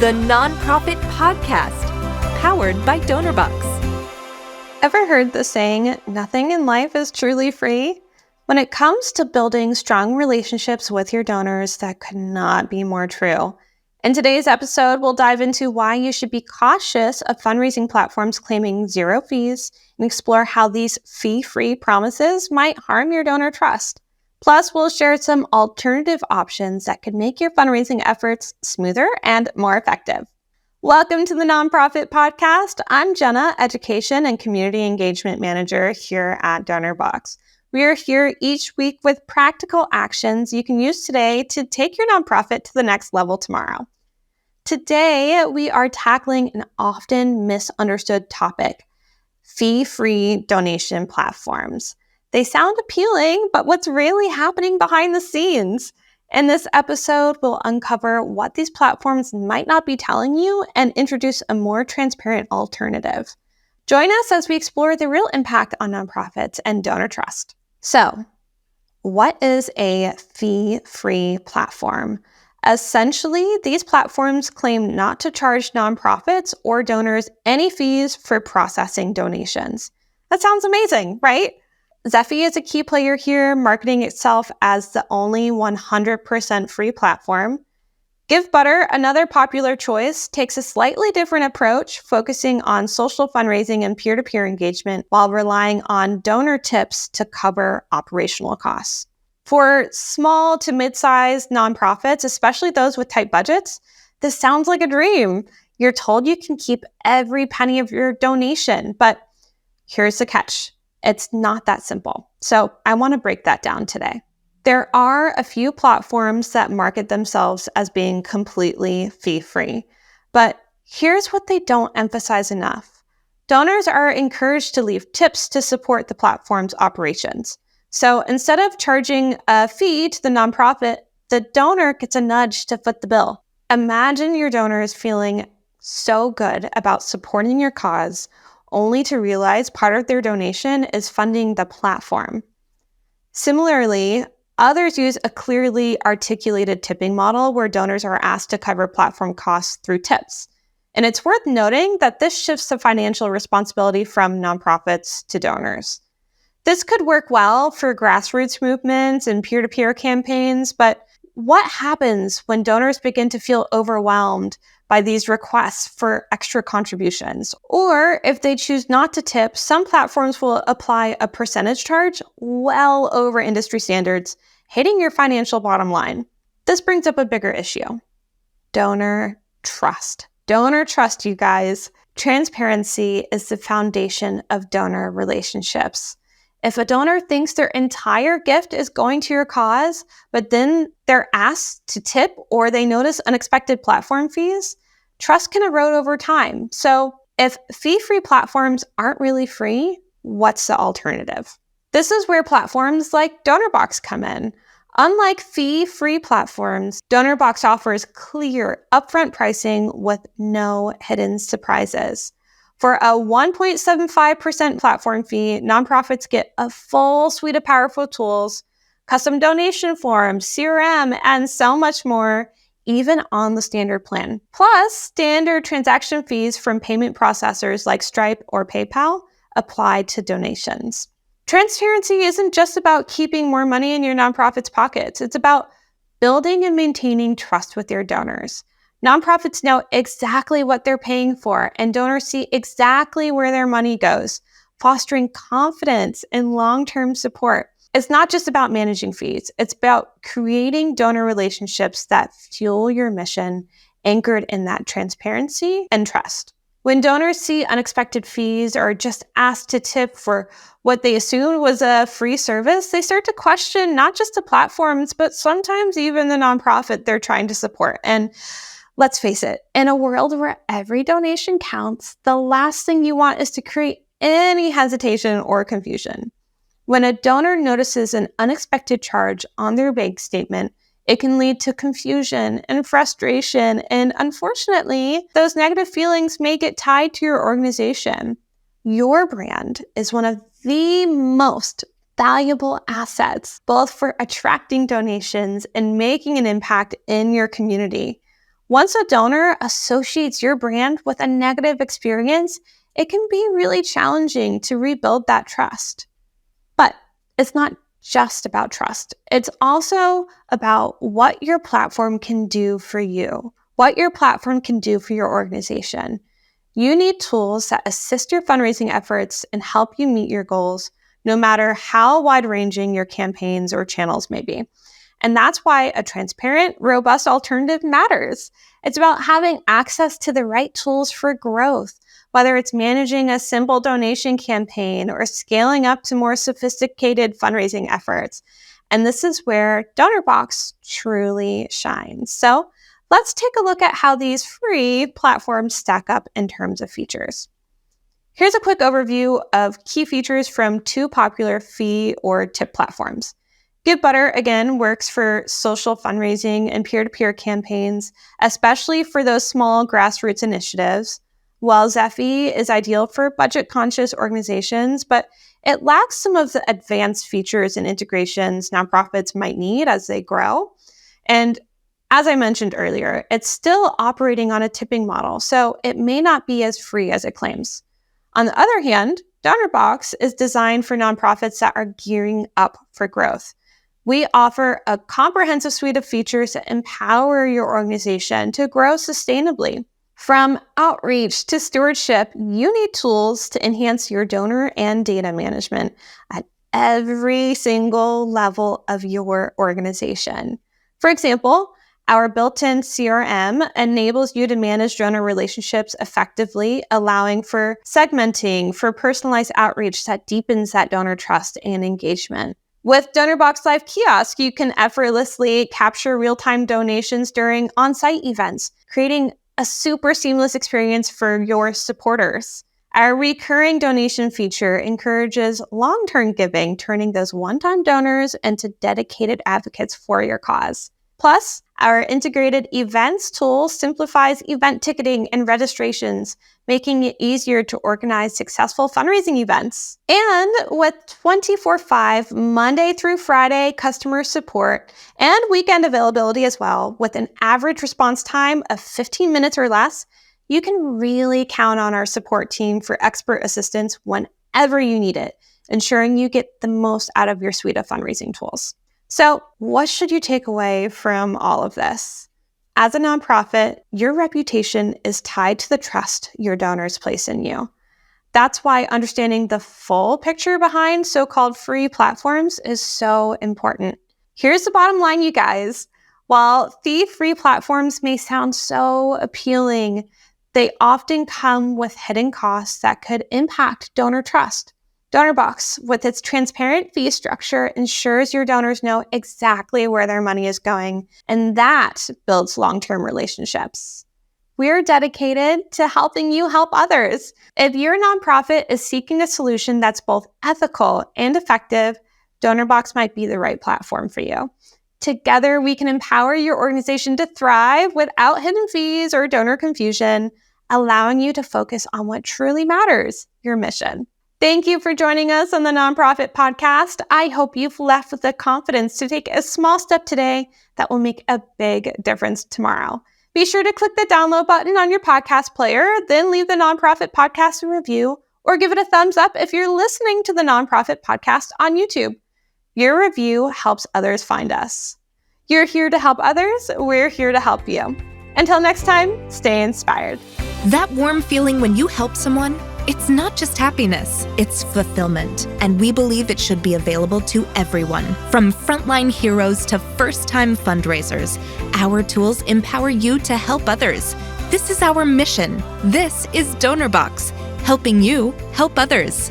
the Nonprofit Podcast, powered by Donorbox. Ever heard the saying, nothing in life is truly free? When it comes to building strong relationships with your donors, that could not be more true. In today's episode, we'll dive into why you should be cautious of fundraising platforms claiming zero fees and explore how these fee-free promises might harm your donor trust. Plus, we'll share some alternative options that could make your fundraising efforts smoother and more effective. Welcome to the Nonprofit Podcast. I'm Jenna, Education and Community Engagement Manager here at Donorbox. We are here each week with practical actions you can use today to take your nonprofit to the next level tomorrow. Today, we are tackling an often misunderstood topic, fee-free donation platforms. They sound appealing, but what's really happening behind the scenes? In this episode, we'll uncover what these platforms might not be telling you and introduce a more transparent alternative. Join us as we explore the real impact on nonprofits and donor trust. So, what is a fee-free platform? Essentially, these platforms claim not to charge nonprofits or donors any fees for processing donations. That sounds amazing, right? Zeffy is a key player here, marketing itself as the only 100% free platform. Givebutter, another popular choice, takes a slightly different approach, focusing on social fundraising and peer-to-peer engagement while relying on donor tips to cover operational costs. For small to mid-sized nonprofits, especially those with tight budgets, this sounds like a dream. You're told you can keep every penny of your donation, but here's the catch. It's not that simple. So I want to break that down today. There are a few platforms that market themselves as being completely fee-free, but here's what they don't emphasize enough. Donors are encouraged to leave tips to support the platform's operations. So instead of charging a fee to the nonprofit, the donor gets a nudge to foot the bill. Imagine your donors feeling so good about supporting your cause, only to realize part of their donation is funding the platform. Similarly, others use a clearly articulated tipping model where donors are asked to cover platform costs through tips. And it's worth noting that this shifts the financial responsibility from nonprofits to donors. This could work well for grassroots movements and peer-to-peer campaigns, but what happens when donors begin to feel overwhelmed by these requests for extra contributions? Or if they choose not to tip, some platforms will apply a percentage charge well over industry standards, hitting your financial bottom line. This brings up a bigger issue: donor trust. Donor trust, you guys. Transparency is the foundation of donor relationships. If a donor thinks their entire gift is going to your cause, but then they're asked to tip or they notice unexpected platform fees, trust can erode over time. So if fee-free platforms aren't really free, what's the alternative? This is where platforms like Donorbox come in. Unlike fee-free platforms, Donorbox offers clear, upfront pricing with no hidden surprises. For a 1.75% platform fee, nonprofits get a full suite of powerful tools, custom donation forms, CRM, and so much more, even on the standard plan. Plus, standard transaction fees from payment processors like Stripe or PayPal apply to donations. Transparency isn't just about keeping more money in your nonprofit's pockets. It's about building and maintaining trust with your donors. Nonprofits know exactly what they're paying for, and donors see exactly where their money goes, fostering confidence and long-term support. It's not just about managing fees. It's about creating donor relationships that fuel your mission, anchored in that transparency and trust. When donors see unexpected fees or just asked to tip for what they assumed was a free service, they start to question not just the platforms, but sometimes even the nonprofit they're trying to support. And let's face it, in a world where every donation counts, the last thing you want is to create any hesitation or confusion. When a donor notices an unexpected charge on their bank statement, it can lead to confusion and frustration, and unfortunately, those negative feelings may get tied to your organization. Your brand is one of the most valuable assets, both for attracting donations and making an impact in your community. Once a donor associates your brand with a negative experience, it can be really challenging to rebuild that trust. But it's not just about trust. It's also about what your platform can do for you, what your platform can do for your organization. You need tools that assist your fundraising efforts and help you meet your goals, no matter how wide-ranging your campaigns or channels may be. And that's why a transparent, robust alternative matters. It's about having access to the right tools for growth, whether it's managing a simple donation campaign or scaling up to more sophisticated fundraising efforts. And this is where Donorbox truly shines. So let's take a look at how these free platforms stack up in terms of features. Here's a quick overview of key features from two popular fee or tip platforms. Givebutter, again, works for social fundraising and peer-to-peer campaigns, especially for those small grassroots initiatives, while Zeffy is ideal for budget-conscious organizations, but it lacks some of the advanced features and integrations nonprofits might need as they grow. And as I mentioned earlier, it's still operating on a tipping model, so it may not be as free as it claims. On the other hand, Donorbox is designed for nonprofits that are gearing up for growth. We offer a comprehensive suite of features that empower your organization to grow sustainably. From outreach to stewardship, you need tools to enhance your donor and data management at every single level of your organization. For example, our built-in CRM enables you to manage donor relationships effectively, allowing for segmenting, for personalized outreach that deepens that donor trust and engagement. With Donorbox Live Kiosk, you can effortlessly capture real-time donations during on-site events, creating a super seamless experience for your supporters. Our recurring donation feature encourages long-term giving, turning those one-time donors into dedicated advocates for your cause. Plus, our integrated events tool simplifies event ticketing and registrations, making it easier to organize successful fundraising events. And with 24/5 Monday through Friday customer support and weekend availability as well, with an average response time of 15 minutes or less, you can really count on our support team for expert assistance whenever you need it, ensuring you get the most out of your suite of fundraising tools. So, what should you take away from all of this? As a nonprofit, your reputation is tied to the trust your donors place in you. That's why understanding the full picture behind so-called free platforms is so important. Here's the bottom line, you guys. While fee-free platforms may sound so appealing, they often come with hidden costs that could impact donor trust. Donorbox, with its transparent fee structure, ensures your donors know exactly where their money is going, and that builds long-term relationships. We're dedicated to helping you help others. If your nonprofit is seeking a solution that's both ethical and effective, Donorbox might be the right platform for you. Together, we can empower your organization to thrive without hidden fees or donor confusion, allowing you to focus on what truly matters, your mission. Thank you for joining us on the Nonprofit Podcast. I hope you've left with the confidence to take a small step today that will make a big difference tomorrow. Be sure to click the download button on your podcast player, then leave the Nonprofit Podcast a review, or give it a thumbs up if you're listening to the Nonprofit Podcast on YouTube. Your review helps others find us. You're here to help others. We're here to help you. Until next time, stay inspired. That warm feeling when you help someone, it's not just happiness, it's fulfillment. And we believe it should be available to everyone. From frontline heroes to first-time fundraisers, our tools empower you to help others. This is our mission. This is Donorbox, helping you help others.